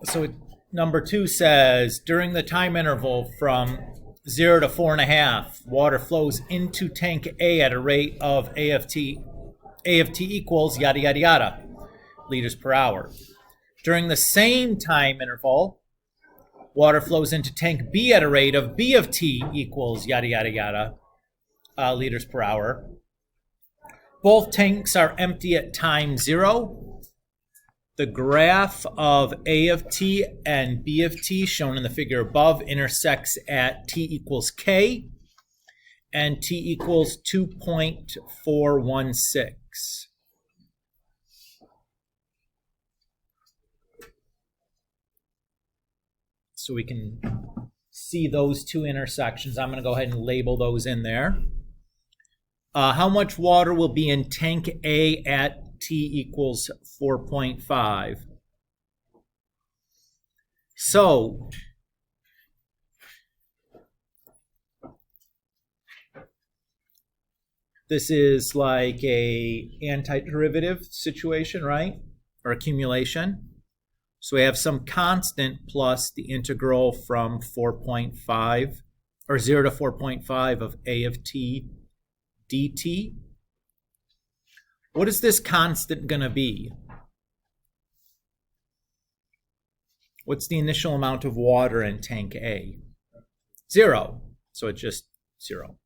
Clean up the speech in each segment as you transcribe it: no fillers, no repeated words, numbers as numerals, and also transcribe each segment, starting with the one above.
So number 2 says, during the time interval from 0 to 4.5, water flows into tank A at a rate of AFT equals yada, yada, yada, liters per hour. During the same time interval, water flows into tank B at a rate of B of T equals yada, yada, yada, liters per hour. Both tanks are empty at time 0. The graph of A of T and B of T, shown in the figure above, intersects at T equals K, and T equals 2.416. So we can see those two intersections. I'm going to go ahead and label those in there. How much water will be in tank A at T equals 4.5? So this is like a antiderivative situation, right? Or accumulation. So we have some constant plus the integral from 4.5 or 0 to 4.5 of A of T dt. What is this constant going to be? What's the initial amount of water in tank A? 0. So it's just 0.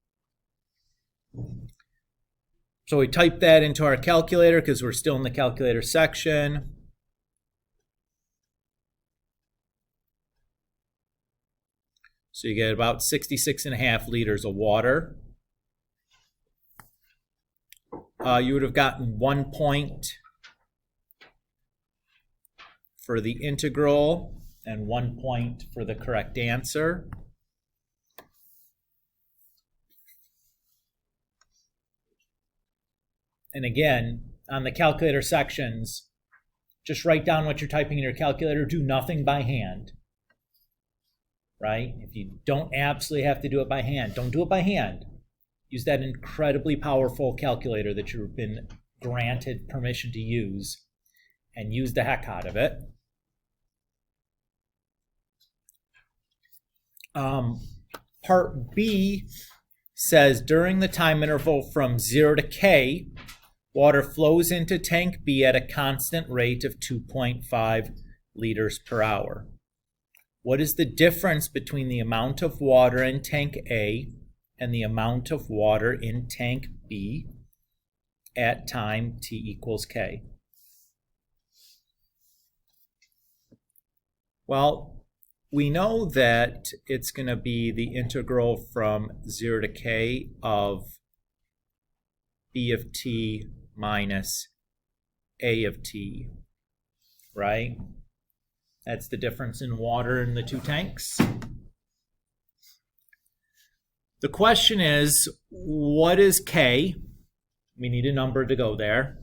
So we type that into our calculator because we're still in the calculator section. So you get about 66.5 liters of water. You would have gotten 1 point for the integral and 1 point for the correct answer. And again, on the calculator sections, just write down what you're typing in your calculator. Do nothing by hand. Right? If you don't absolutely have to do it by hand, don't do it by hand. Use that incredibly powerful calculator that you've been granted permission to use and use the heck out of it. Part B says during the time interval from 0 to K, water flows into tank B at a constant rate of 2.5 liters per hour. What is the difference between the amount of water in tank A and the amount of water in tank B at time T equals K? Well, we know that it's going to be the integral from 0 to K of B of T minus A of T, right? That's the difference in water in the two tanks. The question is, what is K? We need a number to go there.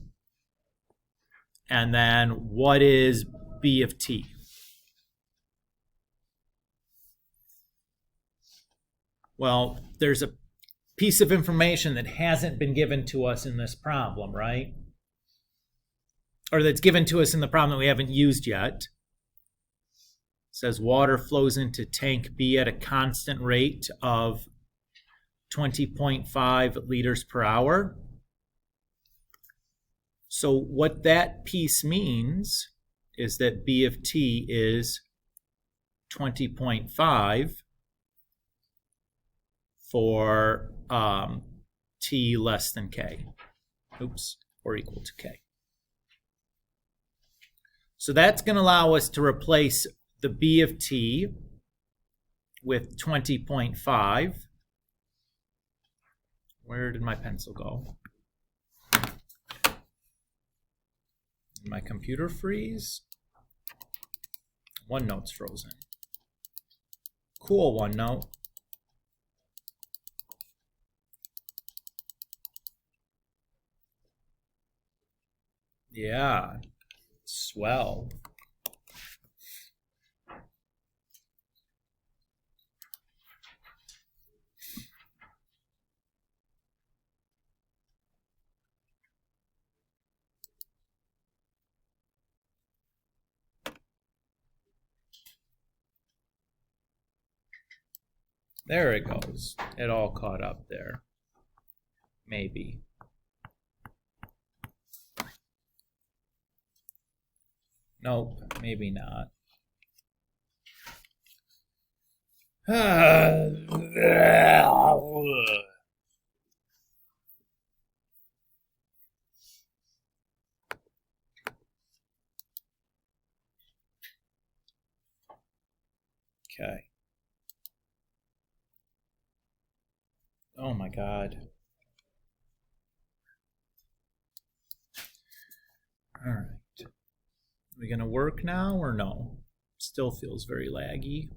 And then what is B of T? Well, there's a piece of information that hasn't been given to us in this problem, right? Or that's given to us in the problem that we haven't used yet. It says water flows into tank B at a constant rate of 20.5 liters per hour. So what that piece means is that B of T is 20.5 for T less than K. Or equal to K. So that's going to allow us to replace the B of T with 20.5. Where did my pencil go? Did my computer freeze? OneNote's frozen. Cool, OneNote. Yeah, swell. There it goes. It all caught up there. Maybe. Nope, maybe not. Okay. Oh my God. All right. Are we going to work now or no? Still feels very laggy.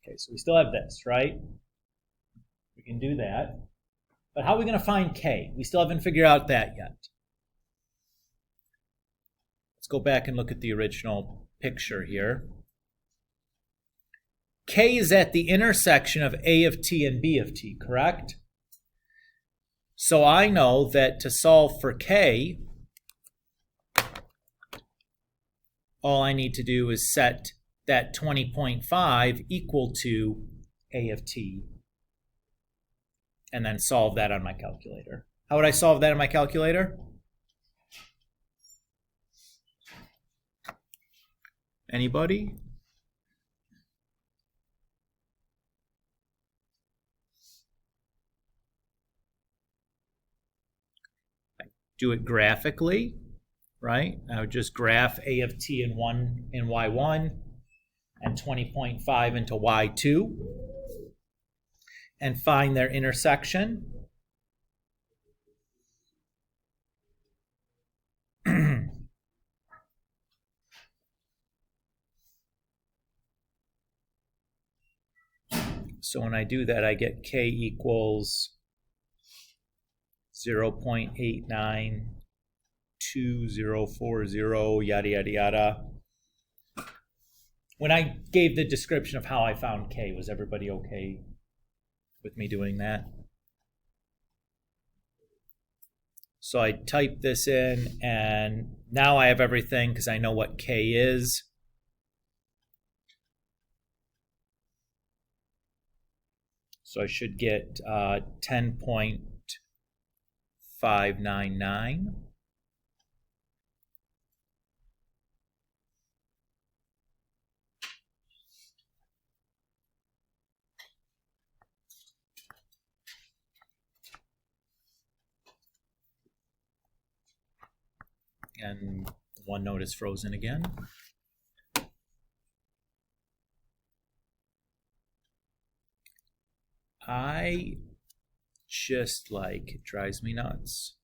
Okay, so we still have this, right? We can do that. But how are we going to find K? We still haven't figured out that yet. Let's go back and look at the original picture here. K is at the intersection of A of t and B of t, correct? So I know that to solve for K, all I need to do is set that 20.5 equal to A of t, and then solve that on my calculator. How would I solve that on my calculator? Anybody? I do it graphically, right? I would just graph A of t in y1 and 20.5 into y2 and find their intersection. So when I do that, I get K equals 0.892040, yada, yada, yada. When I gave the description of how I found K, was everybody okay with me doing that? So I type this in, and now I have everything because I know what K is. So I should get 10.599. And OneNote is frozen again. I just it drives me nuts.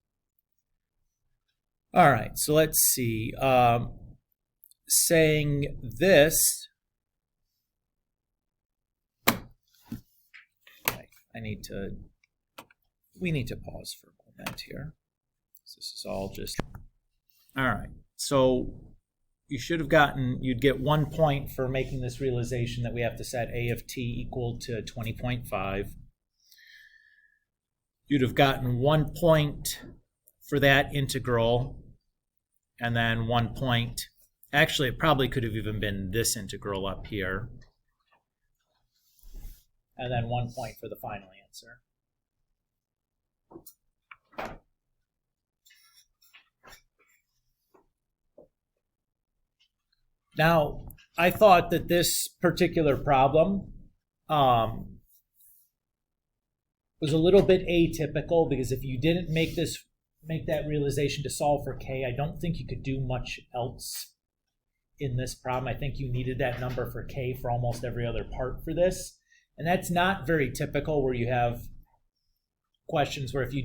All right, so let's see. Saying this, we need to pause for a moment here. This is all just, all right. So you should have you'd get 1 point for making this realization that we have to set A of t equal to 20.5. You'd have gotten 1 point for that integral, and then 1 point. Actually, it probably could have even been this integral up here. And then 1 point for the final answer. Now, I thought that this particular problem was a little bit atypical, because if you didn't make that realization to solve for K, I don't think you could do much else in this problem. I think you needed that number for K for almost every other part for this. And that's not very typical, where you have questions where if you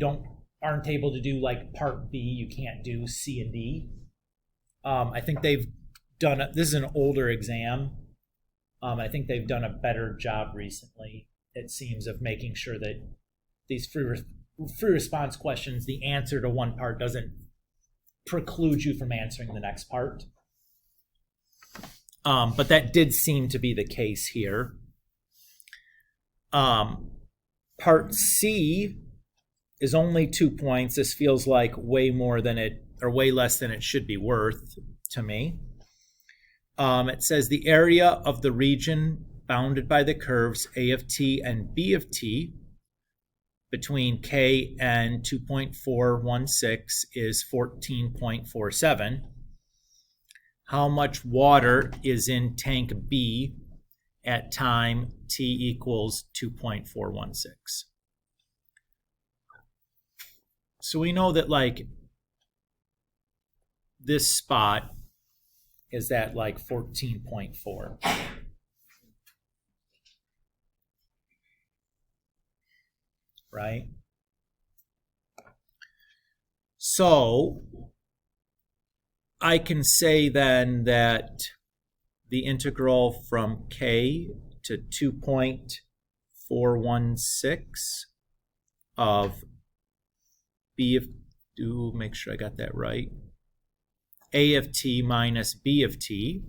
aren't able to do like part B, you can't do C and D. I think they've done this is an older exam. I think they've done a better job recently, it seems, of making sure that these free response questions, the answer to one part doesn't preclude you from answering the next part. But that did seem to be the case here. Part C is only 2 points. This feels like way less than it should be worth to me. It says the area of the region bounded by the curves A of t and B of t between K and 2.416 is 14.47. How much water is in tank B at time t equals 2.416? So we know that like this spot is at like 14.4. Right? So I can say then that the integral from K to 2.416 of B of, make sure I got that right, A of t minus B of t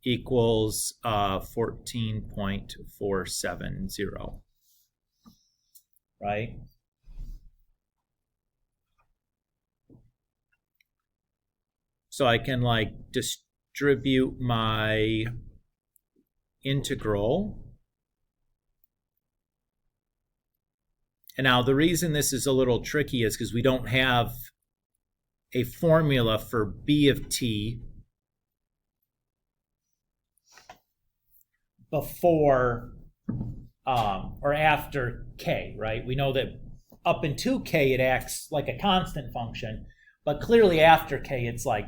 equals 14.470, right? So I can like distribute my integral. And now the reason this is a little tricky is because we don't have a formula for B of t before or after k, right? We know that up into k it acts like a constant function, but clearly after k it's like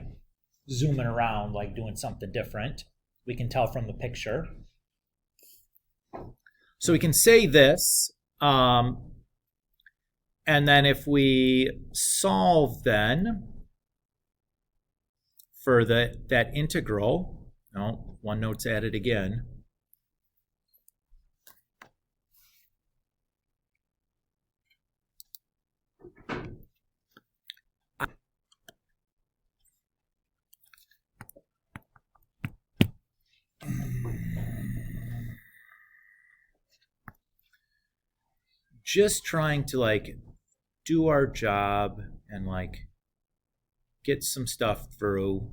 zooming around, like doing something different. We can tell from the picture. So we can say this, and then if we solve then for that integral, no, one note's added again. Just trying to like do our job and like get some stuff through.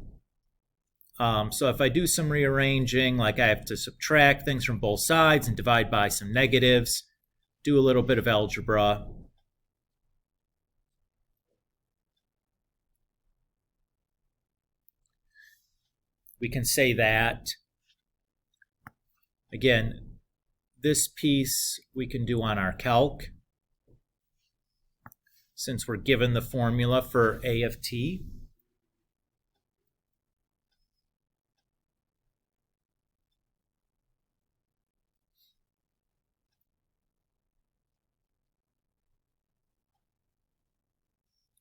So if I do some rearranging, like I have to subtract things from both sides and divide by some negatives, do a little bit of algebra. We can say that. Again, this piece we can do on our calc, since we're given the formula for A of t.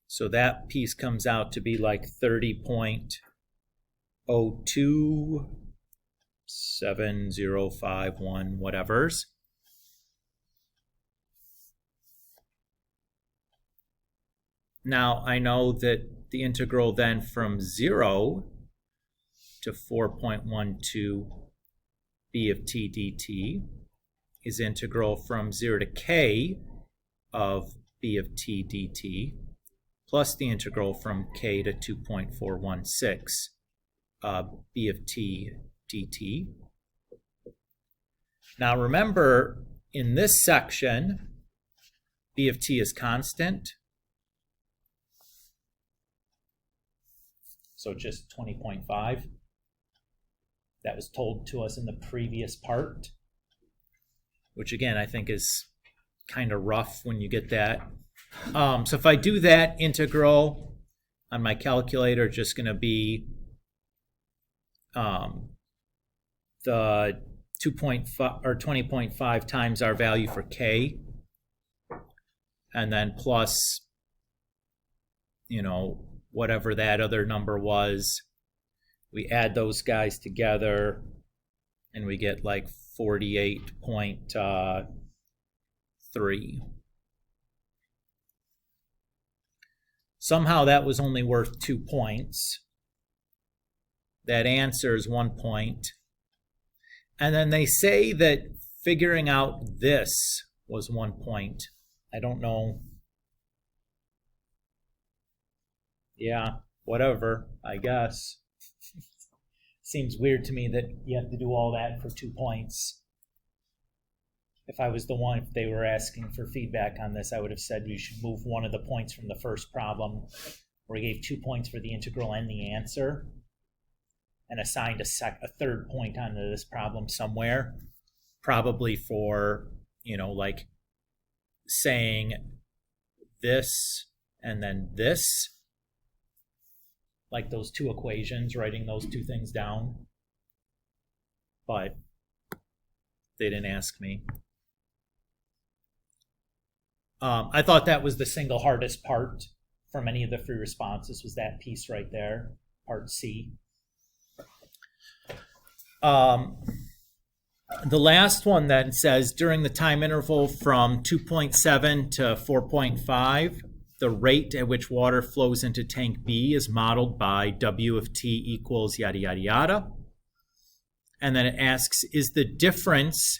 So that piece comes out to be like 30.027051, whatever's. Now I know that the integral then from 0 to 4.12 b of t dt is integral from 0 to k of b of t dt plus the integral from k to 2.416 b of t dt. Now remember, in this section, b of t is constant. So just 20.5. That was told to us in the previous part, which again, I think is kind of rough when you get that. So if I do that integral on my calculator, just going to be the 2.5 or 20.5 times our value for k, and then plus, whatever that other number was. We add those guys together and we get like 48.3. Somehow that was only worth 2 points. That answer is 1 point. And then they say that figuring out this was 1 point. I don't know. Yeah, whatever, I guess. Seems weird to me that you have to do all that for 2 points. If I was the one, if they were asking for feedback on this, I would have said you should move one of the points from the first problem where he gave 2 points for the integral and the answer and assigned a third point onto this problem somewhere, probably for, like saying this and then this, like those two equations, writing those two things down. But they didn't ask me. I thought that was the single hardest part from any of the free responses, was that piece right there, part C. The last one then says, during the time interval from 2.7 to 4.5, the rate at which water flows into tank B is modeled by W of t equals yada, yada, yada. And then it asks, is the difference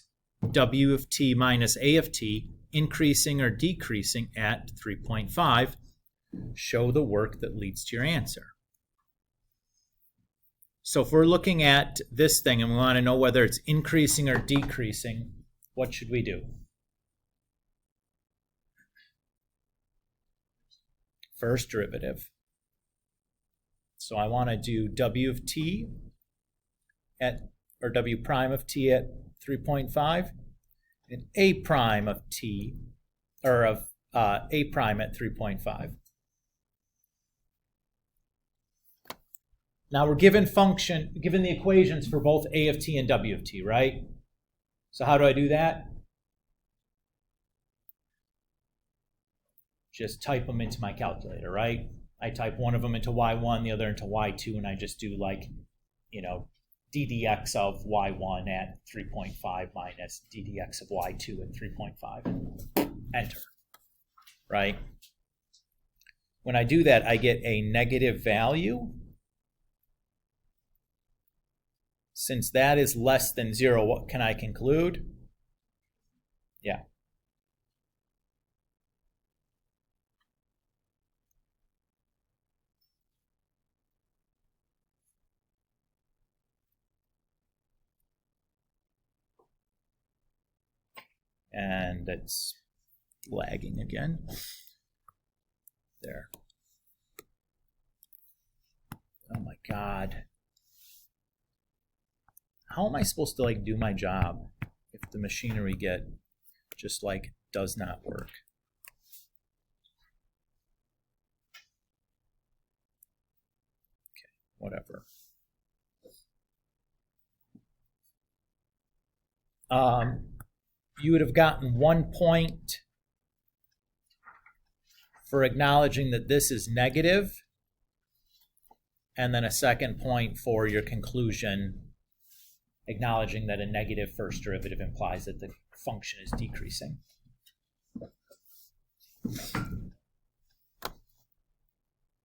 W of t minus A of t increasing or decreasing at 3.5? Show the work that leads to your answer. So if we're looking at this thing and we want to know whether it's increasing or decreasing, what should we do? First derivative. So I want to do W of t at, or W prime of t at 3.5 and A prime of t, or of A prime at 3.5. Now we're given the equations for both A of t and W of t, right? So how do I do that? Just type them into my calculator, right? I type one of them into y1, the other into y2, and I just do like, ddx of y1 at 3.5 minus ddx of y2 at 3.5. Enter, right? When I do that, I get a negative value. Since that is less than 0, what can I conclude? Yeah. And it's lagging again. There. Oh my God. How am I supposed to do my job if the machinery just does not work? Okay, whatever. You would have gotten 1 point for acknowledging that this is negative, and then a second point for your conclusion, acknowledging that a negative first derivative implies that the function is decreasing.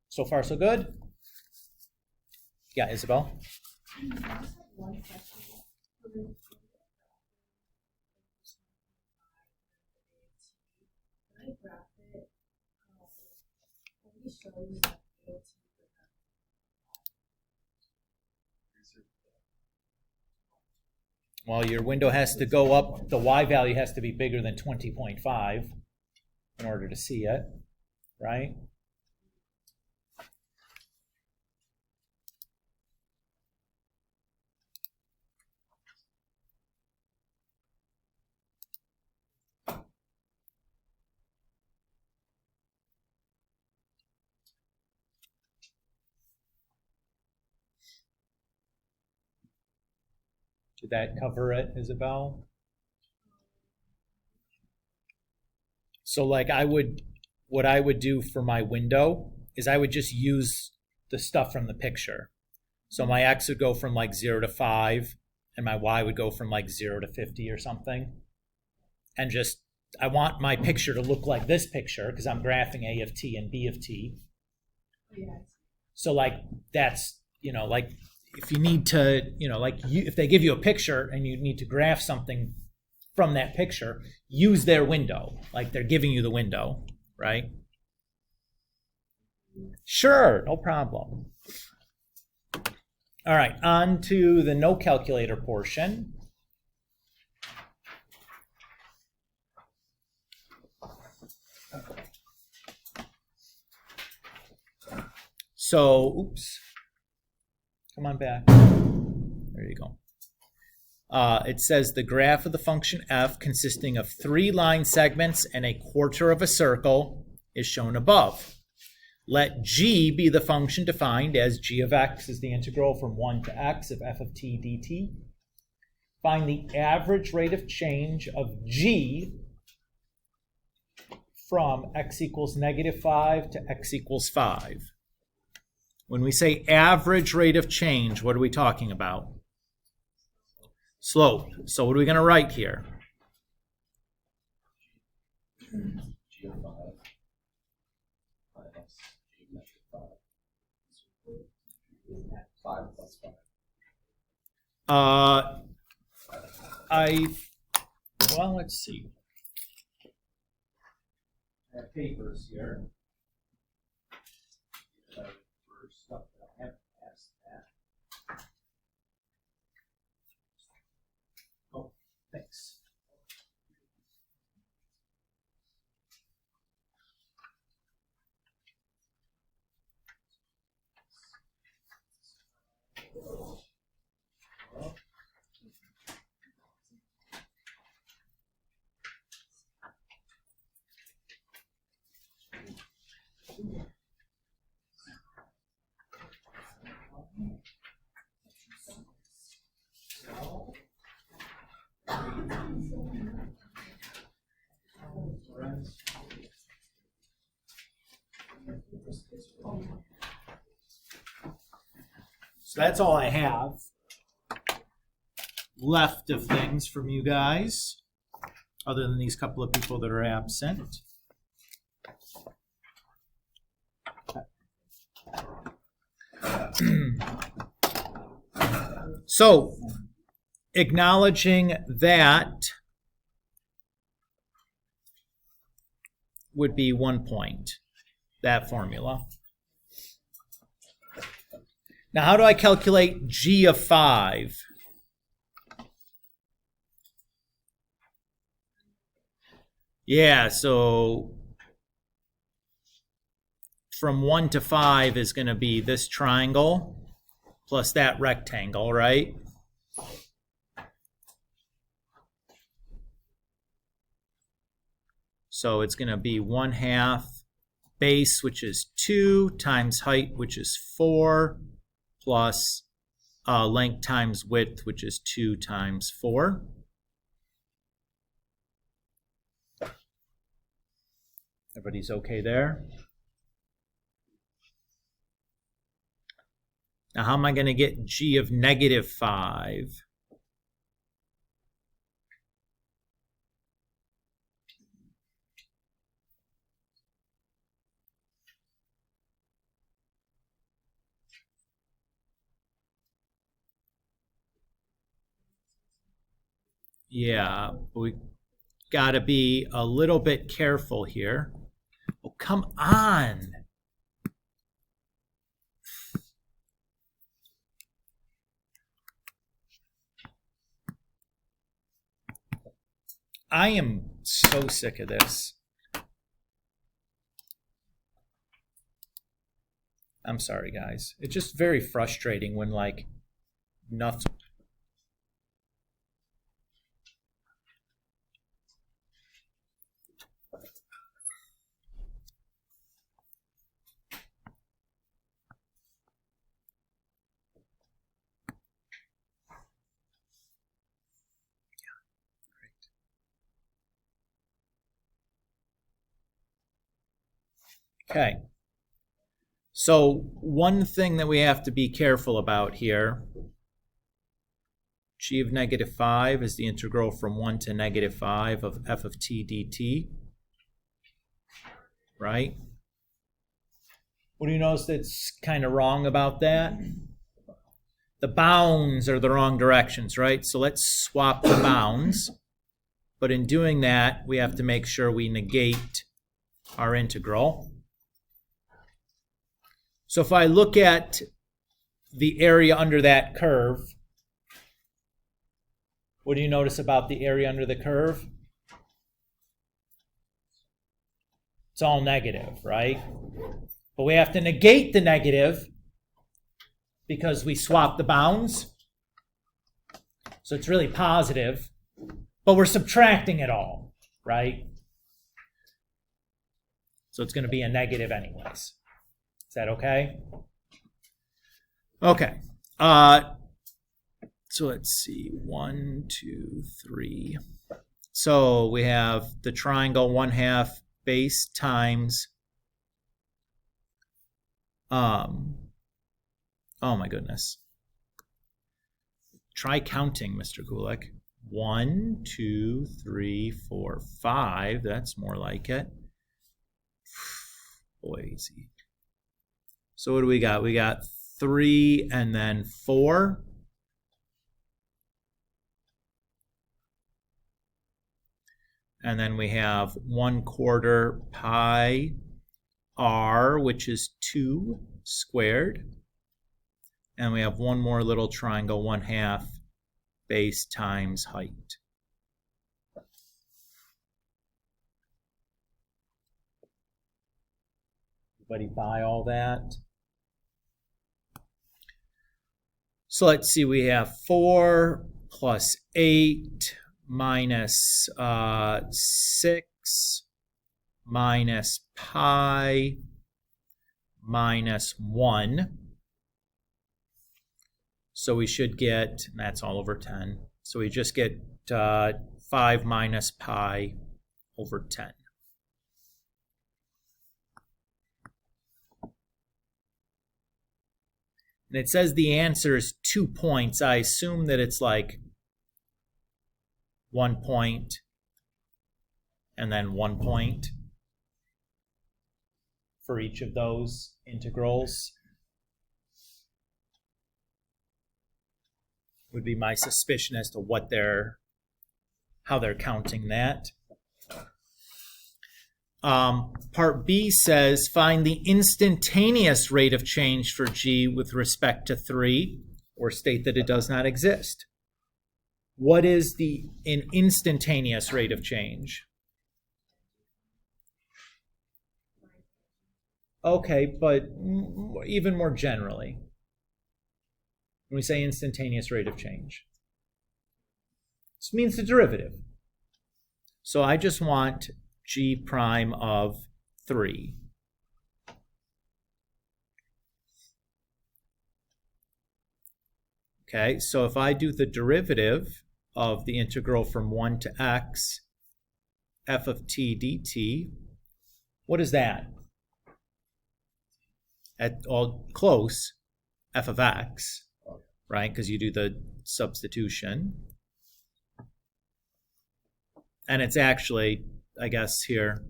So far, so good? Yeah, Isabel? One question. When I graph it, only shows that Well, your window has to go up. The y value has to be bigger than 20.5 in order to see it, right? Did that cover it, Isabel? So what I would do for my window is I would just use the stuff from the picture. So my x would go from 0 to 5, and my y would go from 0 to 50 or something. And I want my picture to look like this picture because I'm graphing A of t and B of t. Yes. So that's, if you need to, if they give you a picture and you need to graph something from that picture, use their window, like they're giving you the window, right? Sure, no problem. All right, on to the no calculator portion. So, oops, come on back. There you go. It says the graph of the function f consisting of 3 line segments and a quarter of a circle is shown above. Let g be the function defined as g of x is the integral from 1 to x of f of t dt. Find the average rate of change of g from x equals -5 to x equals 5. When we say average rate of change, what are we talking about? Slope. So what are we going to write here? G of 5 minus G negative 5. 5 plus 5. Well, let's see. I have papers here. For stuff that I haven't asked that. Oh, thanks. So that's all I have left of things from you guys, other than these couple of people that are absent. So, acknowledging that would be 1 point, that formula. Now, how do I calculate g of 5? Yeah, so from 1 to 5 is going to be this triangle plus that rectangle, right? So it's going to be 1/2 base, which is 2, times height, which is 4, plus length times width, which is 2 times 4. Everybody's okay there? Now, how am I going to get g of -5? Yeah, we got to be a little bit careful here. Oh, come on. I am so sick of this. I'm sorry, guys. It's just very frustrating when, like, nothing. Okay. So one thing that we have to be careful about here, g of -5 is the integral from 1 to -5 of f of t dt, right? What do you notice that's kind of wrong about that? The bounds are the wrong directions, right? So let's swap the bounds. But in doing that, we have to make sure we negate our integral. So if I look at the area under that curve, what do you notice about the area under the curve? It's all negative, right? But we have to negate the negative because we swap the bounds. So it's really positive, but we're subtracting it all, right? So it's going to be a negative anyways. Is that okay? Okay. So let's see. 1, 2, 3. So we have the triangle 1/2 base times. Oh my goodness. Try counting, Mr. Kulik. 1, 2, 3, 4, 5. That's more like it. Boy, easy. So what do we got? We got 3 and then 4. And then we have 1/4 pi r, which is 2 squared. And we have one more little triangle, 1/2 base times height. Everybody buy all that? So let's see, we have 4 plus 8 minus 6 minus pi minus 1. So we should get, and that's all over 10. So we just get 5 minus pi over 10. And it says the answer is 2 points. I assume that it's like 1 point and then 1 point for each of those integrals. Would be my suspicion as to what how they're counting that. Part B says find the instantaneous rate of change for G with respect to 3, or state that it does not exist. What is an instantaneous rate of change? Okay, but even more generally, when we say instantaneous rate of change, this means the derivative. So I just want G prime of 3. Okay, so if I do the derivative of the integral from 1 to x, f of t dt, what is that? At all close, f of x, right? Because you do the substitution. And it's actually, I guess here,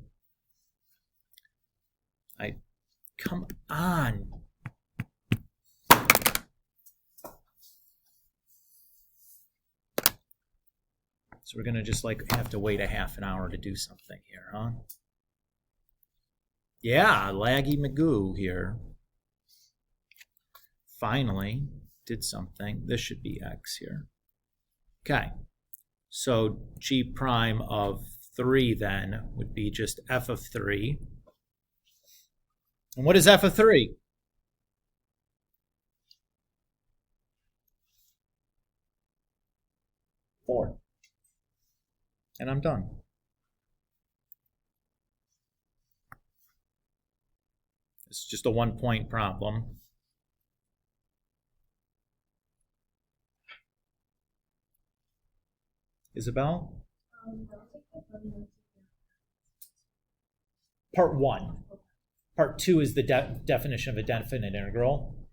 come on. So we're going to just have to wait a half an hour to do something here, huh? Yeah, Laggy Magoo here. Finally did something. This should be x here. Okay. So G prime of 3 then would be just f of 3. And what is f of 3? Four. And I'm done. It's just a 1-point problem. Isabel? Part 1. Part 2 is the definition of a definite integral.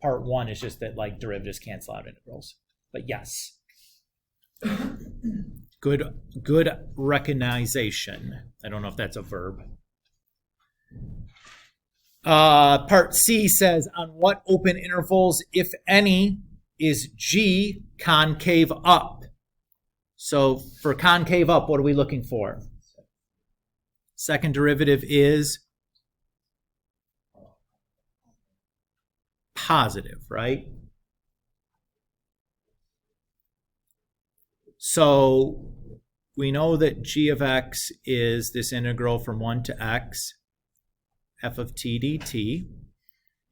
Part 1 is just that derivatives cancel out integrals. But yes. Good recognition. I don't know if that's a verb. Part C says, on what open intervals, if any, is G concave up? So for concave up, what are we looking for? Second derivative is positive, right? So we know that g of x is this integral from 1 to x, f of t dt.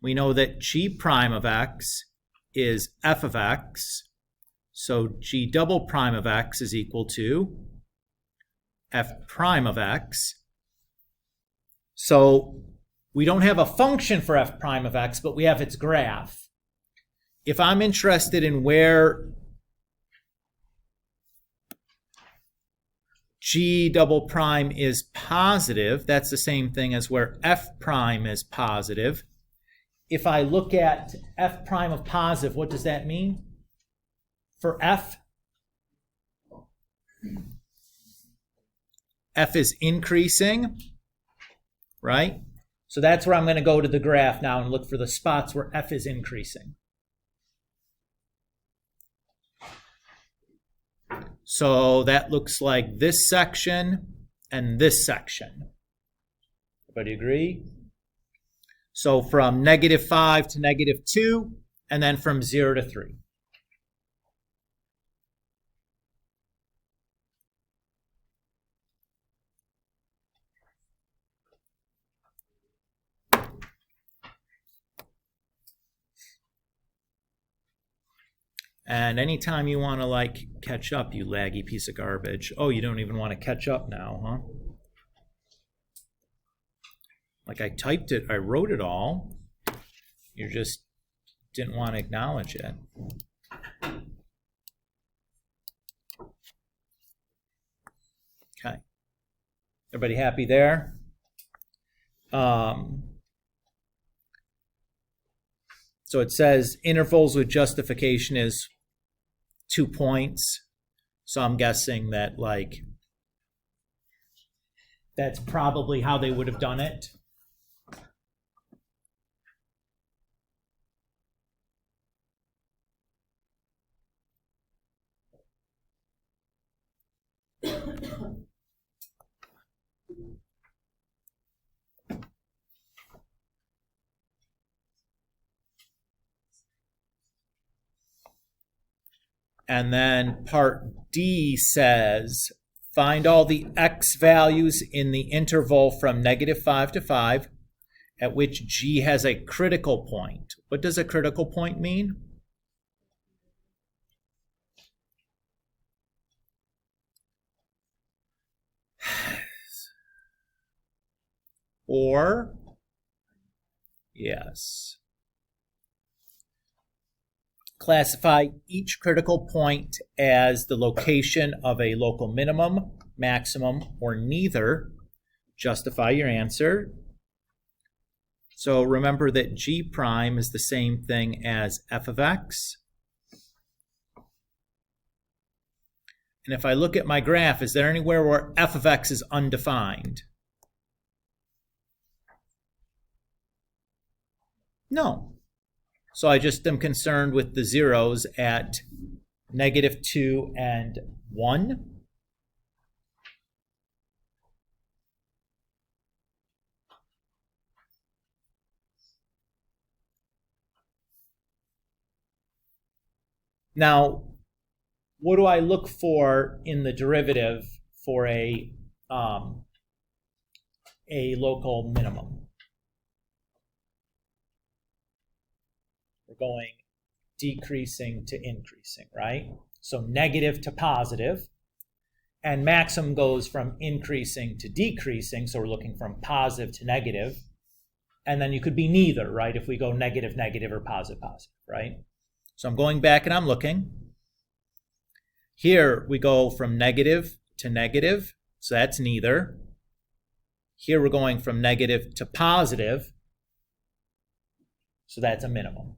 We know that g prime of x is f of x. So g double prime of x is equal to f prime of x. So we don't have a function for f prime of x, but we have its graph. If I'm interested in where g double prime is positive, that's the same thing as where f prime is positive. If I look at f prime of positive, what does that mean? For f is increasing, right? So that's where I'm going to go to the graph now and look for the spots where f is increasing. So that looks like this section and this section. Everybody agree? So from -5 to -2, and then from 0 to 3. And anytime you want to like catch up, you laggy piece of garbage. Oh, you don't even want to catch up now, huh? Like I typed it, I wrote it all. You just didn't want to acknowledge it. Okay. Everybody happy there? So it says intervals with justification is 2 points. So I'm guessing that like that's probably how they would have done it. And then part D says, find all the x values in the interval from -5 to 5 at which g has a critical point. What does a critical point mean? Or, yes. Classify each critical point as the location of a local minimum, maximum, or neither. Justify your answer. So remember that g prime is the same thing as f of x. And if I look at my graph, is there anywhere where f of x is undefined? No. So I just am concerned with the zeros at -2 and 1. Now, what do I look for in the derivative for a local minimum? We're going decreasing to increasing, right? So negative to positive. And maximum goes from increasing to decreasing, so we're looking from positive to negative. And then you could be neither, right? If we go negative, negative, or positive, positive, right? So I'm going back and I'm looking. Here we go from negative to negative, so that's neither. Here we're going from negative to positive, so that's a minimum.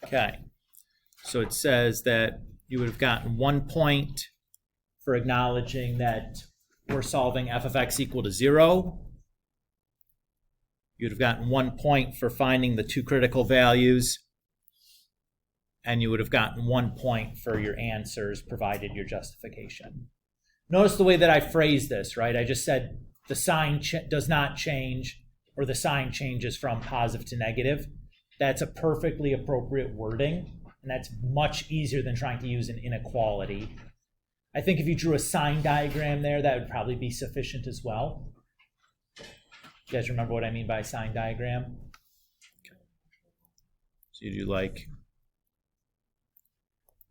Okay, so it says that you would have gotten 1 point for acknowledging that we're solving f of x equal to 0. You'd have gotten 1 point for finding the two critical values, and you would have gotten 1 point for your answers provided your justification. Notice the way that I phrased this, right? I just said the sign does not change, or the sign changes from positive to negative. That's a perfectly appropriate wording, and that's much easier than trying to use an inequality. I think if you drew a sign diagram there, that would probably be sufficient as well. You guys remember what I mean by sign diagram? Okay. So you do like,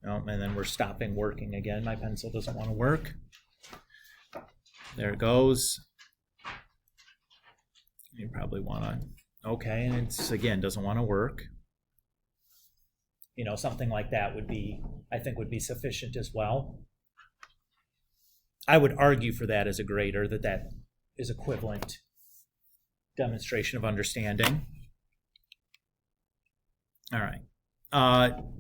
oh, and then we're stopping working again. My pencil doesn't want to work. There it goes. You probably want to, okay, and it's, again, doesn't want to work. You know, something like that would be, I think, would be sufficient as well. I would argue for that as a grader, that is equivalent demonstration of understanding. All right.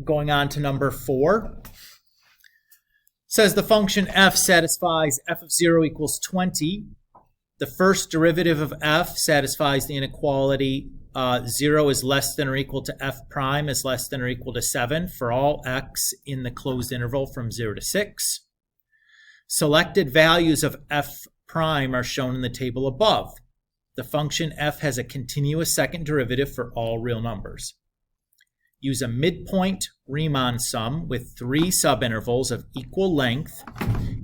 Going on to number 4. Says the function f satisfies f of 0 equals 20. The first derivative of f satisfies the inequality 0 is less than or equal to f prime is less than or equal to 7 for all x in the closed interval from 0 to 6. Selected values of f prime are shown in the table above. The function f has a continuous second derivative for all real numbers. Use a midpoint Riemann sum with 3 subintervals of equal length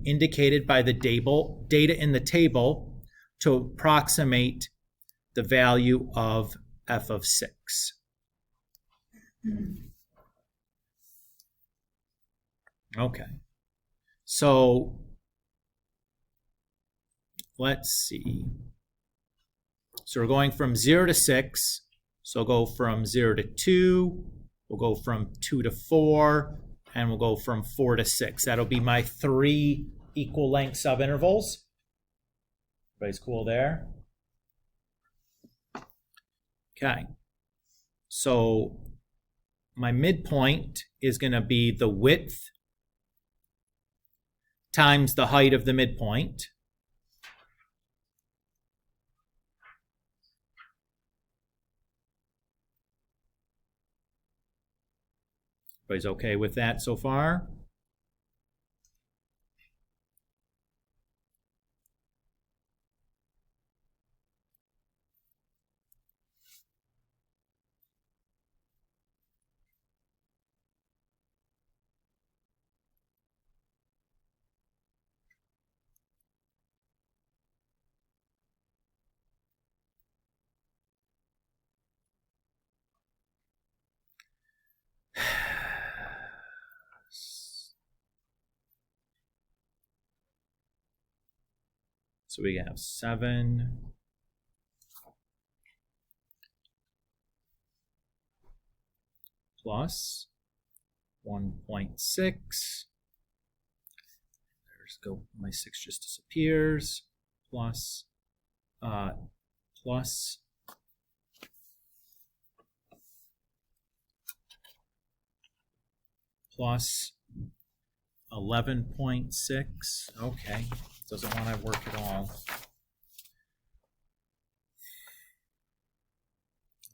indicated by the data in the table to approximate the value of f of 6. Okay. So let's see. So we're going from 0 to 6. So we'll go from 0 to 2. We'll go from 2 to 4. And we'll go from 4 to 6. That'll be my 3 equal length subintervals. Everybody's cool there? Okay. So my midpoint is going to be the width times the height of the midpoint. Everybody's okay with that so far? So we have 7 plus 1.6. There's go. My 6 just disappears. Plus 11.6. Okay. Doesn't want to work at all.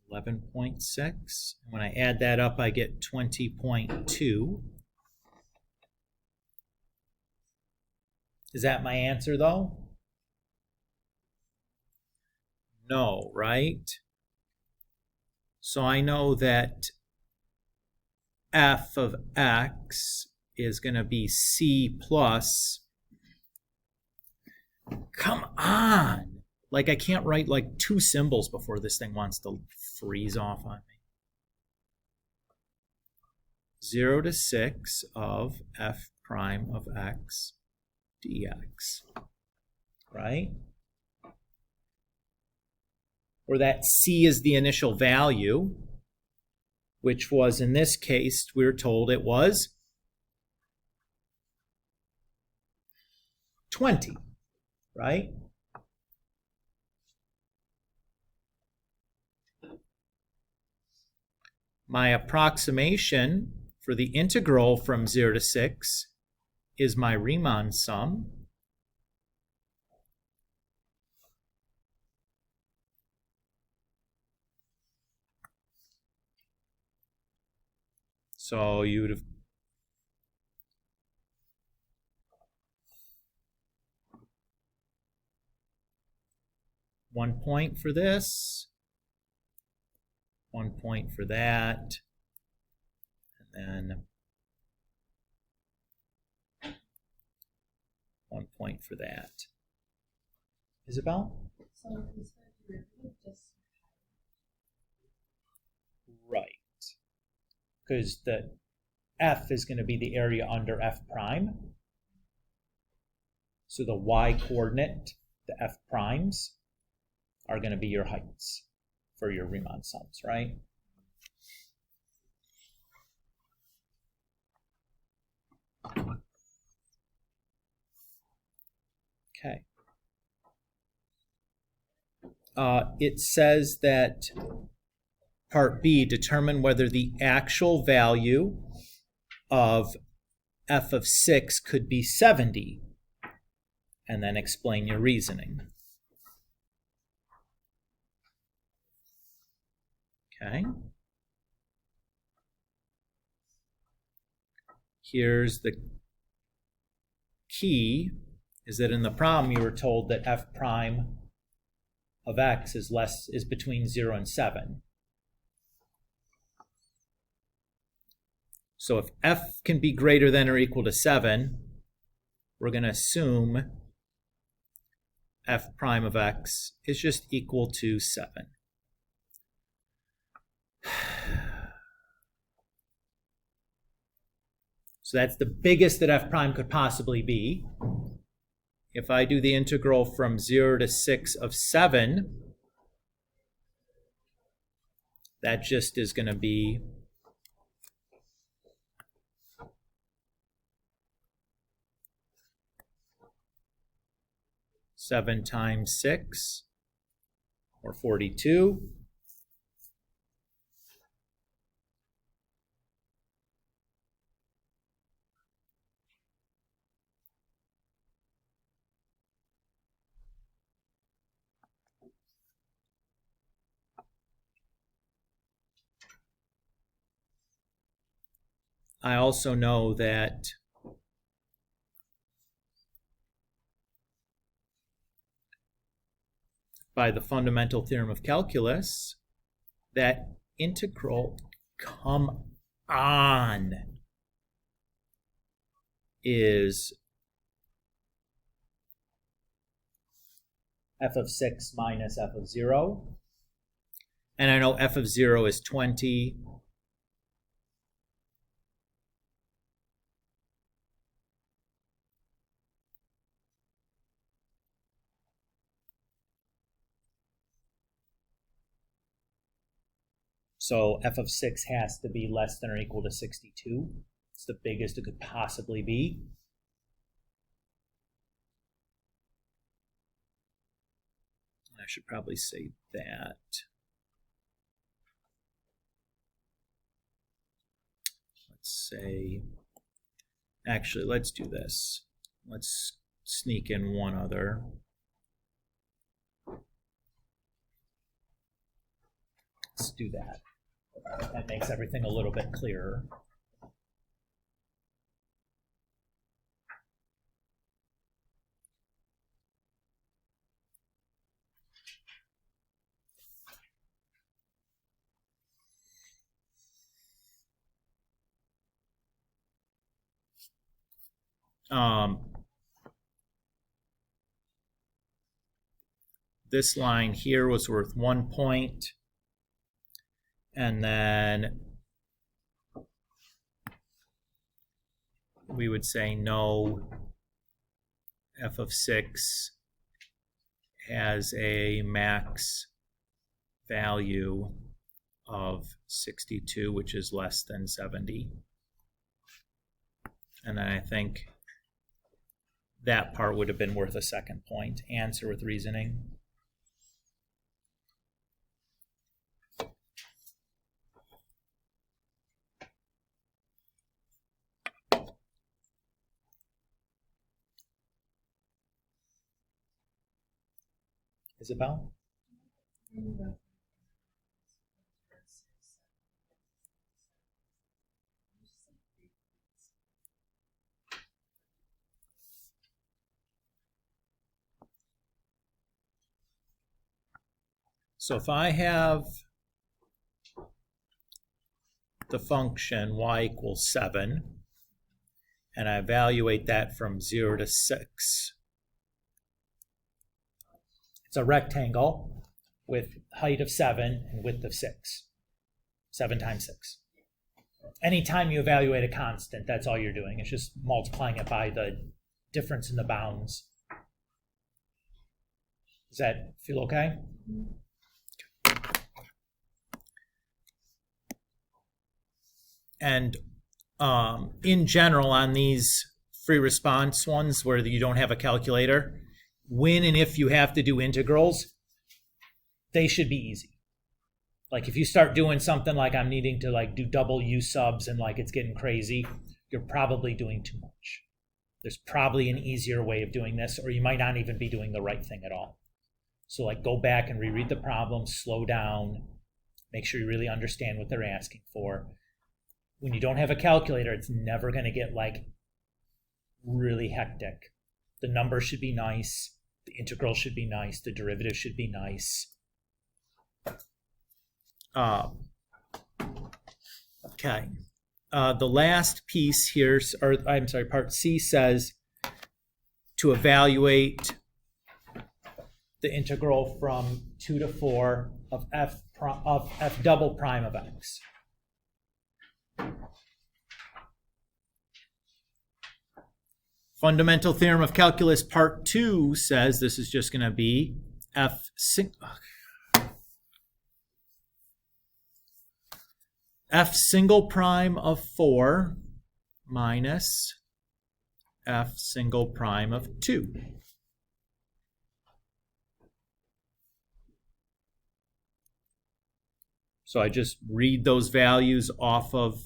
11.6. When I add that up, I get 20.2. Is that my answer, though? No, right? So I know that f of x is going to be c plus. Come on! Like, I can't write like 2 symbols before this thing wants to freeze off on me. 0 to 6 of f prime of x dx, right? Or that c is the initial value, which was, in this case, we were told it was 20, right? My approximation for the integral from 0 to 6 is my Riemann sum. So you would have one point for this, 1 point for that, and then 1 point for that. Isabel? So is the derivative just Right. Because the f is going to be the area under f prime. So the y coordinate, the f primes, are going to be your heights for your Riemann sums, right? Okay. It says that part B, determine whether the actual value of f of 6 could be 70, and then explain your reasoning. Okay. Here's the key, is that in the problem you were told that f prime of x is between 0 and 7. So if f can be greater than or equal to 7, we're going to assume f prime of x is just equal to 7. So that's the biggest that f prime could possibly be. If I do the integral from 0 to 6 of 7, that just is going to be seven times 6, or 42. I also know that by the fundamental theorem of calculus, that integral, come on, is f of 6 minus f of 0. And I know f of 0 is 20. So f of 6 has to be less than or equal to 62. It's the biggest it could possibly be. I should probably say that. Let's say, actually, let's do this. Let's sneak in one other. Let's do that. That makes everything a little bit clearer. This line here was worth 1 point. And then we would say no, f of 6 has a max value of 62, which is less than 70. And then I think that part would have been worth a second point. Answer with reasoning. Isabel? So if I have the function y equals 7, and I evaluate that from 0 to 6, it's a rectangle with height of 7 and width of 6. 7 times 6. Anytime you evaluate a constant, that's all you're doing. It's just multiplying it by the difference in the bounds. Does that feel okay? And in general, on these free response ones where you don't have a calculator, when and if you have to do integrals, they should be easy. Like if you start doing something like I'm needing to like do double U subs and like it's getting crazy, you're probably doing too much. There's probably an easier way of doing this, or you might not even be doing the right thing at all. So like go back and reread the problem, slow down, make sure you really understand what they're asking for. When you don't have a calculator, it's never going to get like really hectic. The number should be nice. The integral should be nice. The derivative should be nice. Okay. The last piece here, or I'm sorry, part C says to evaluate the integral from 2 to 4 of f double prime of x. Fundamental theorem of calculus part 2 says this is just going to be f single prime of 4 minus f single prime of 2. So I just read those values off of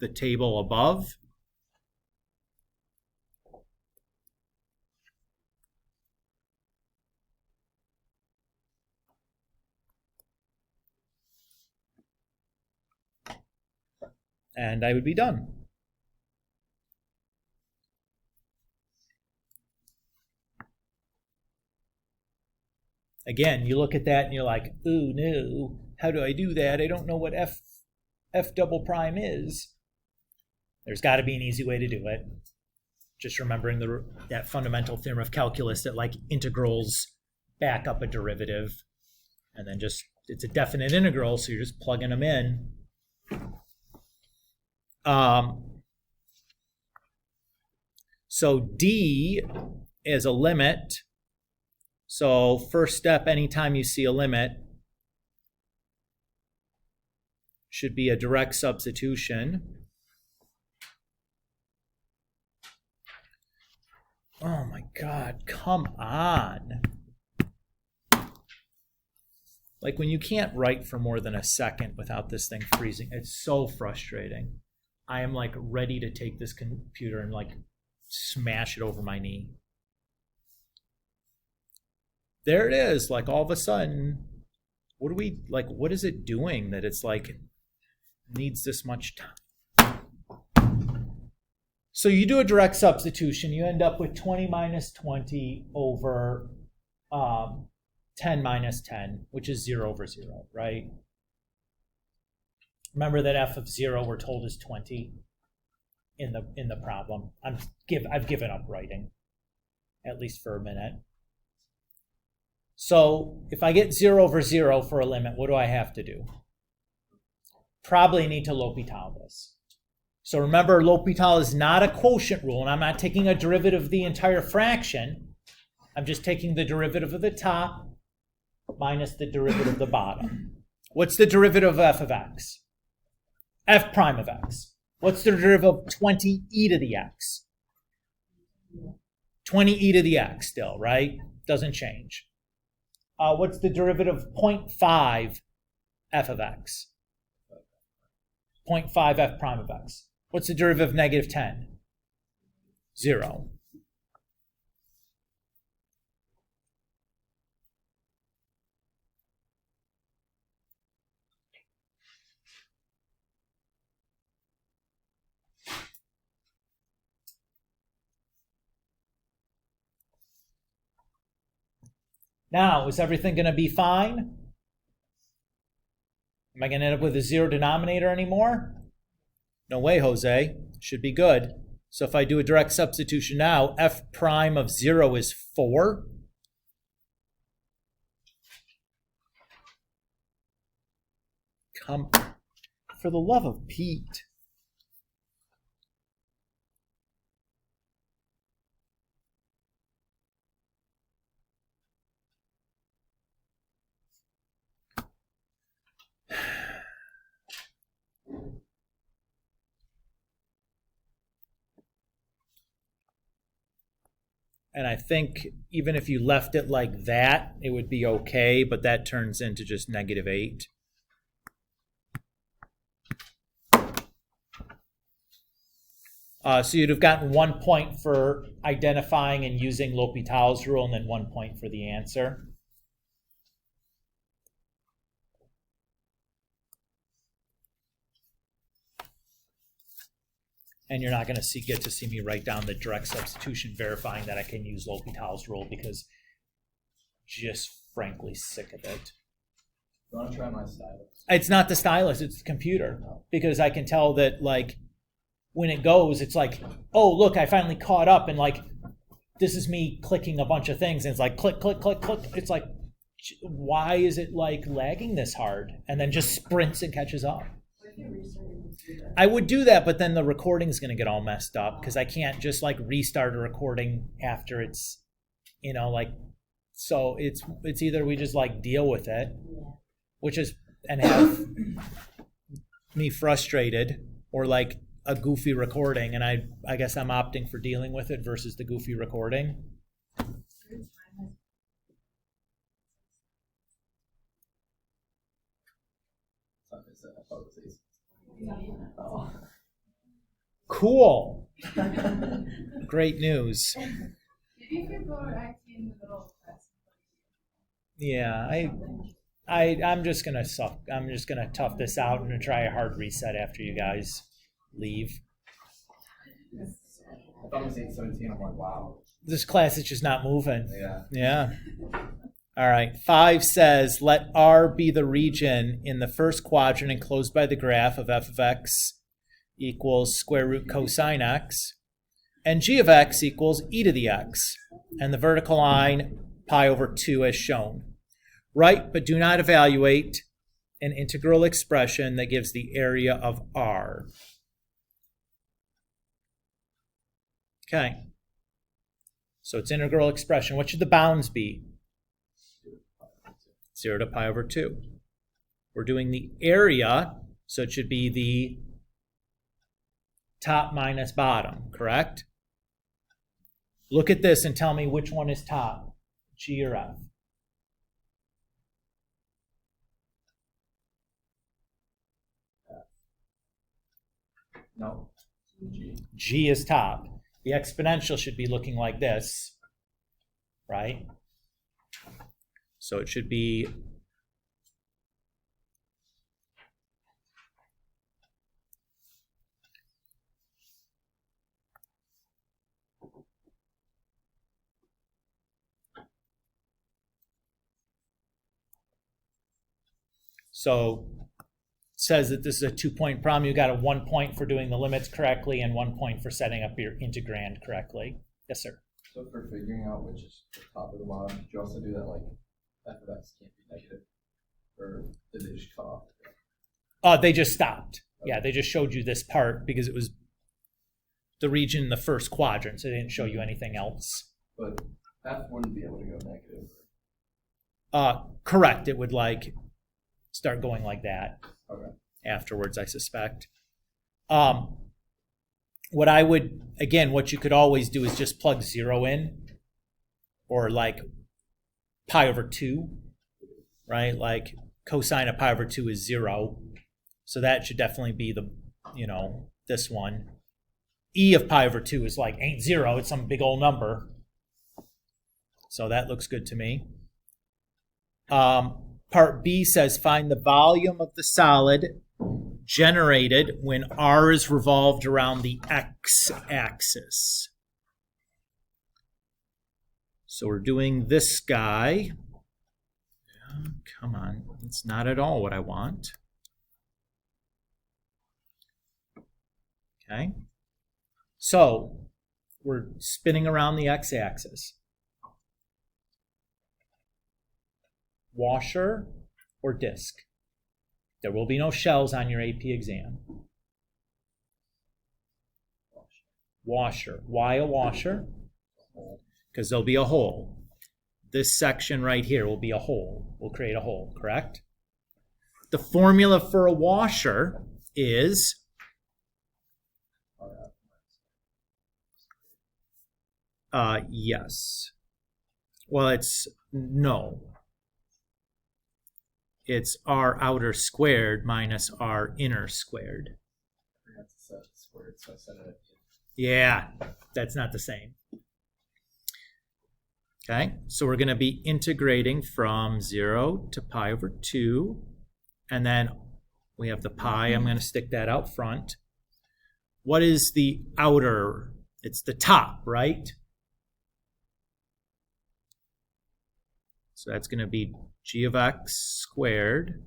the table above. And I would be done. Again, you look at that and you're like, ooh, no, how do I do that? I don't know what f double prime is. There's got to be an easy way to do it. Just remembering that fundamental theorem of calculus that like integrals back up a derivative. And then just, it's a definite integral, so you're just plugging them in. So D is a limit. So first step, anytime you see a limit, should be a direct substitution. Oh my God, come on. Like when you can't write for more than a second without this thing freezing, it's so frustrating. I am like ready to take this computer and like smash it over my knee. There it is, like all of a sudden, what is it doing that it's like needs this much time? So you do a direct substitution, you end up with 20 minus 20 over 10 minus 10, which is 0 over 0, right? Remember that f of 0 we're told is 20 in the problem. I've given up writing, at least for a minute. So if I get 0 over 0 for a limit, what do I have to do? Probably need to L'Hopital this. So remember, L'Hopital is not a quotient rule, and I'm not taking a derivative of the entire fraction. I'm just taking the derivative of the top minus the derivative of the bottom. What's the derivative of f of x? F prime of x. What's the derivative of 20e to the x? 20e to the x still, right? Doesn't change. What's the derivative of 0.5 f of x? 0.5 f prime of x. What's the derivative of negative 10? 0. Now, is everything going to be fine? Am I going to end up with a 0 denominator anymore? No way, Jose. Should be good. So if I do a direct substitution now, f prime of 0 is 4. Come, for the love of Pete. And I think even if you left it like that, it would be okay, but that turns into just negative 8. So you'd have gotten 1 point for identifying and using L'Hopital's rule, and then 1 point for the answer. And you're not going to get to see me write down the direct substitution verifying that I can use L'Hopital's rule, because just frankly sick of it. You want to try my stylus? It's not the stylus, it's the computer. Because I can tell that, like, when it goes, it's like, oh, look, I finally caught up, and like, this is me clicking a bunch of things, and it's like click, click, click, click. It's like, why is it like lagging this hard? And then just sprints and catches up. I would do that, but then the recording is going to get all messed up, because I can't just like restart a recording after it's, like, so it's either we just like deal with it, which is, and have me frustrated, or like a goofy recording, and I guess I'm opting for dealing with it versus the goofy recording. Oh. Cool. Great news. Maybe if you go actually in the middle of class. Yeah, I'm just gonna suck. I'm just gonna tough this out and try a hard reset after you guys leave. I thought it was 8:17. I'm like, wow. This class is just not moving. Yeah. All right. 5 says, let R be the region in the first quadrant enclosed by the graph of f of x equals square root cosine x, and g of x equals e to the x, and the vertical line pi over 2 as shown. Write, but do not evaluate, an integral expression that gives the area of R. Okay. So it's integral expression. What should the bounds be? 0 to pi over 2. We're doing the area, so it should be the top minus bottom, correct? Look at this and tell me which one is top, G or F. No. G. G is top. The exponential should be looking like this, right? So it should be so it says that this is a 2-point problem. You got a 1 point for doing the limits correctly and 1 point for setting up your integrand correctly. Yes, sir. So for figuring out which is the top or the bottom, did you also do that like f of x can't be negative? Or did they just cut off? They just stopped. Yeah, they just showed you this part because it was the region in the first quadrant, so they didn't show you anything else. But F wouldn't be able to go negative. Correct. It would like start going like that Okay. afterwards, I suspect. What I would, again, what you could always do is just plug 0 in, or like pi over 2, right? Like cosine of pi over 2 is 0. So that should definitely be the, this one. E of pi over 2 is like, ain't 0, it's some big old number. So that looks good to me. Part B says find the volume of the solid generated when R is revolved around the x-axis. So we're doing this guy. Come on, it's not at all what I want. Okay, so we're spinning around the x-axis. Washer or disk? There will be no shells on your AP exam. Washer. Why a washer? Because there'll be a hole. This section right here will be a hole. We'll create a hole, correct? The formula for a washer is yes. Well, it's no. It's R outer squared minus R inner squared. I forgot to set it squared, so I set it. Yeah, that's not the same. Okay, so we're going to be integrating from 0 to pi over 2. And then we have the pi. I'm going to stick that out front. What is the outer? It's the top, right? So that's going to be g of x squared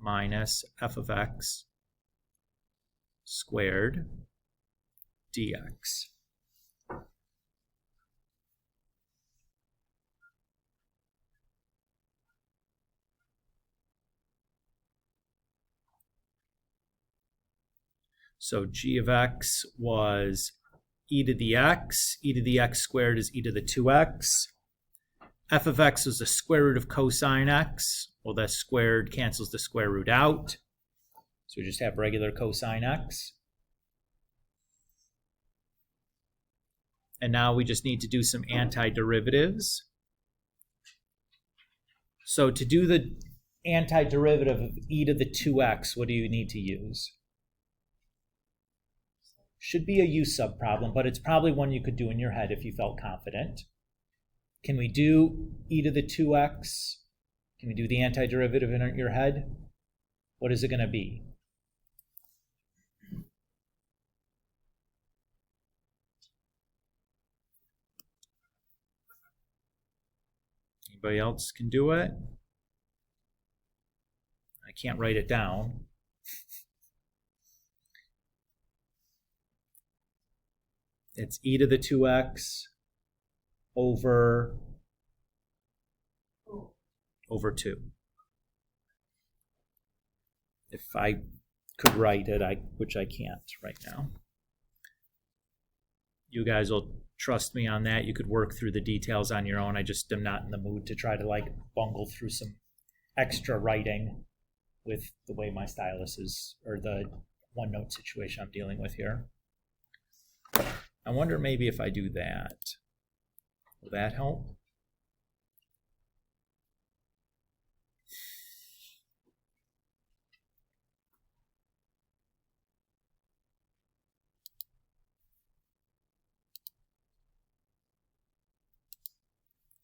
minus f of x squared dx. So g of x was e to the x. E to the x squared is e to the 2x. F of x was the square root of cosine x. Well, that squared cancels the square root out. So we just have regular cosine x. And now we just need to do some antiderivatives. So to do the antiderivative of e to the 2x, what do you need to use? Should be a u sub problem, but it's probably one you could do in your head if you felt confident. Can we do e to the 2x? Can we do the antiderivative in your head? What is it going to be? Anybody else can do it? I can't write it down. It's e to the 2x over 2. If I could write it, which I can't right now. You guys will trust me on that. You could work through the details on your own. I just am not in the mood to try to bungle through some extra writing with the way my stylus is, or the OneNote situation I'm dealing with here. I wonder maybe if I do that, will that help?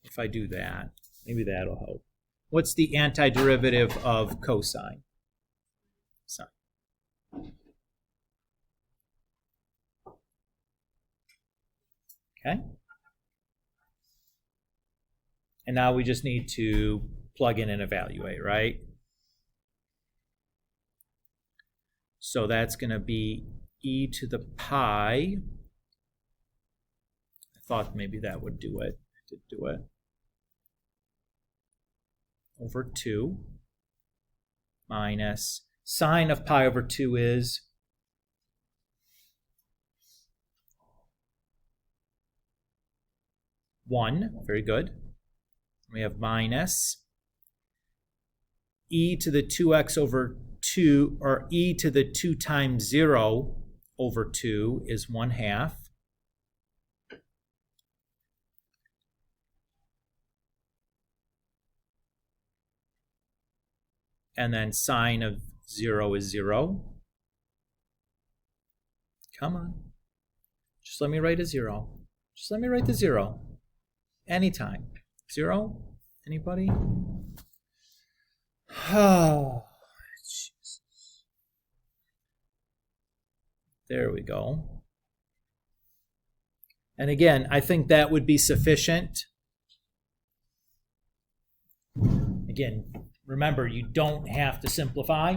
If I do that, maybe that'll help. What's the antiderivative of cosine? Sine. Okay. And now we just need to plug in and evaluate, right? So that's going to be e to the pi. I thought maybe that would do it. I did do it. Over 2 minus sine of pi over 2 is 1. Very good. We have minus e to the 2x over 2, or e to the 2 times 0 over 2 is 1/2. And then sine of 0 is 0. Come on. Just let me write a 0. Just let me write the 0. Anytime. 0? Anybody? Oh, Jesus. There we go. And again, I think that would be sufficient. Again, remember, you don't have to simplify.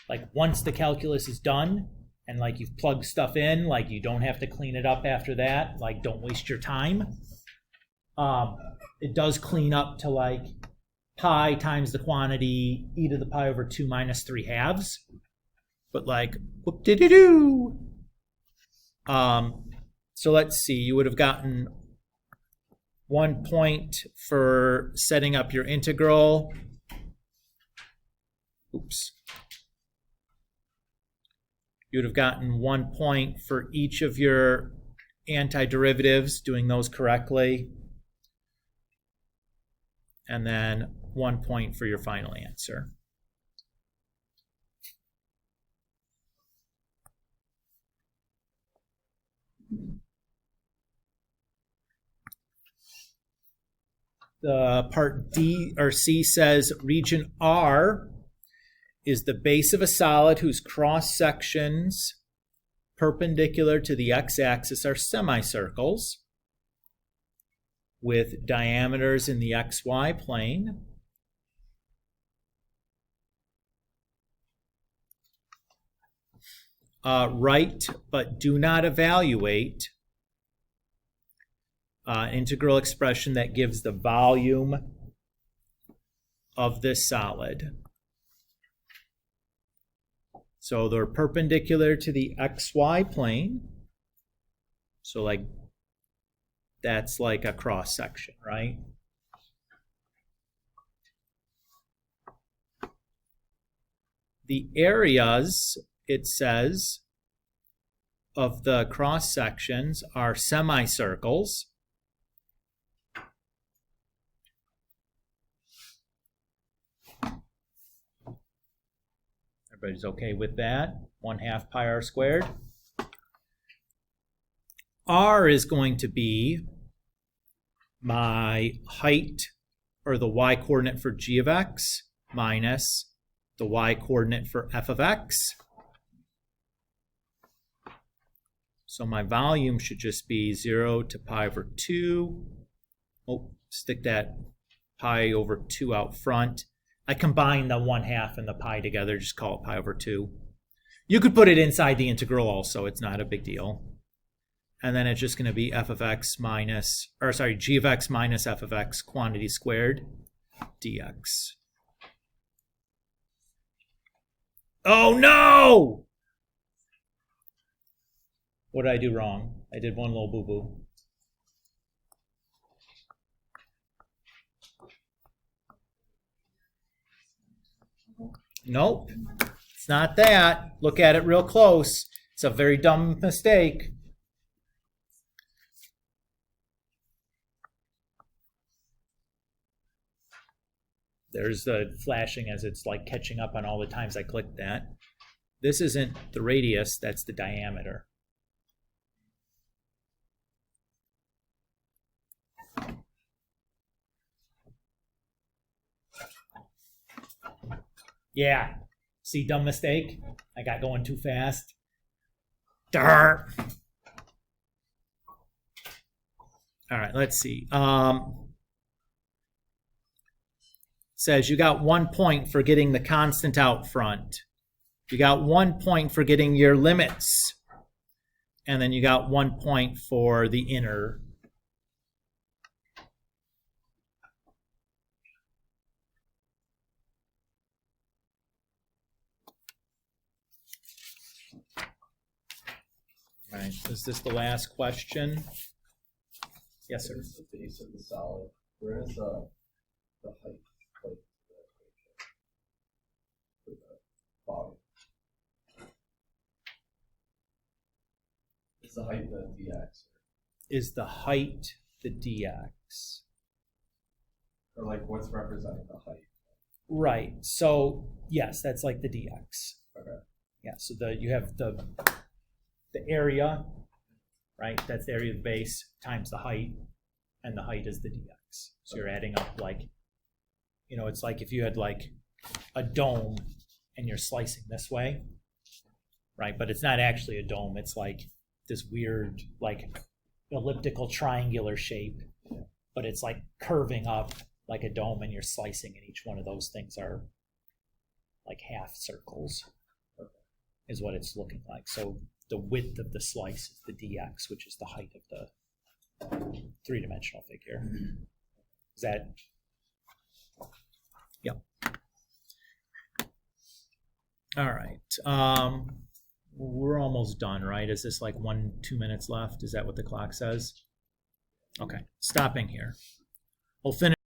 Like, once the calculus is done and like you've plugged stuff in, like you don't have to clean it up after that. Like, don't waste your time. It does clean up to like pi times the quantity e to the pi over 2 minus 3/2. But like, whoop-de-doo-doo. So let's see, you would have gotten 1 point for setting up your integral. Oops. You would have gotten 1 point for each of your antiderivatives, doing those correctly. And then 1 point for your final answer. The part D or C says region R is the base of a solid whose cross sections perpendicular to the x-axis are semicircles with diameters in the xy plane. Write but do not evaluate integral expression that gives the volume of this solid. So they're perpendicular to the xy plane. So like that's like a cross section, right? The areas, it says, of the cross sections are semicircles. Everybody's okay with that? 1/2 pi r squared. R is going to be my height, or the y coordinate for g of x, minus the y coordinate for f of x. So my volume should just be 0 to pi over 2. Oh, stick that pi over 2 out front. I combine the 1/2 and the pi together, just call it pi over 2. You could put it inside the integral also, it's not a big deal. And then it's just going to be f of x minus, or sorry, g of x minus f of x quantity squared dx. Oh no! What did I do wrong? I did one little boo-boo. Nope, it's not that. Look at it real close. It's a very dumb mistake. There's the flashing as it's like catching up on all the times I clicked that. This isn't the radius, that's the diameter. Yeah, see, dumb mistake? I got going too fast. Darn. All right, let's see. Says you got 1 point for getting the constant out front. You got 1 point for getting your limits. And then you got 1 point for the inner. All right, is this the last question? Yes, sir. What is the base of the solid? Where is the height? Like, the bottom. Is the height the dx? Is the height the dx? Or like what's representing the height? Right. So yes, that's like the dx. Okay. Yeah. So you have the area, right? That's the area of the base times the height, and the height is the dx. So you're adding up like, it's like if you had like a dome and you're slicing this way, right? But it's not actually a dome. It's like this weird like elliptical triangular shape, but it's like curving up like a dome, and you're slicing, and each one of those things are like half circles, is what it's looking like. So the width of the slice is the dx, which is the height of the three-dimensional figure. Is that? Yep. All right. We're almost done, right? Is this like 2 minutes left? Is that what the clock says? Okay, stopping here. We'll finish.